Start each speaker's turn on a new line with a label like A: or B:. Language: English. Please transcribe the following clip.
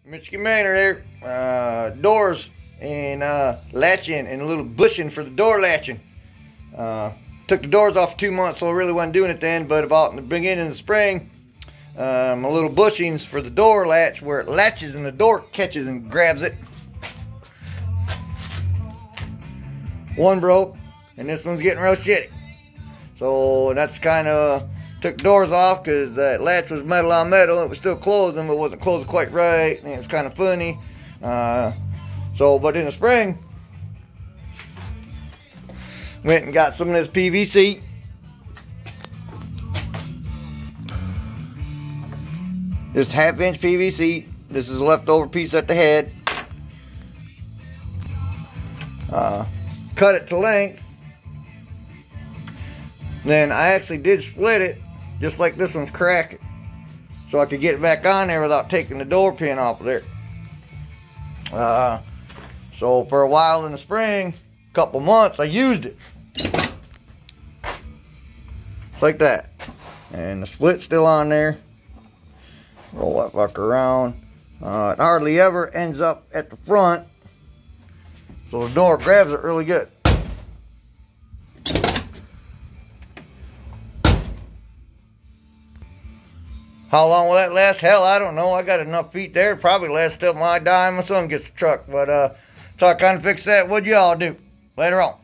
A: Michigan Manor there, doors and latching and a little bushing for the door latching. Took the doors off for 2 months, so I really wasn't doing it then, but about in the beginning of the spring, my little bushings for the door latch where it latches and the door catches and grabs it. One broke, and this one's getting real shitty. So that's kind of took doors off because that latch was metal on metal. It was still closing, but it wasn't closing quite right, and it was kind of funny. But in the spring, went and got some of this PVC. This 1/2-inch PVC. This is a leftover piece at the head. Cut it to length. Then I actually did split it, just like this one's cracking, so I could get it back on there without taking the door pin off of there. So for a while in the spring, a couple months, I used it. Like that. And the split's still on there. Roll that fucker around. It hardly ever ends up at the front, so the door grabs it really good. How long will that last? Hell, I don't know. I got enough feet there. It'll probably last till my die and my son gets the truck. But so I kind of fix that. What'd y'all do? Later on.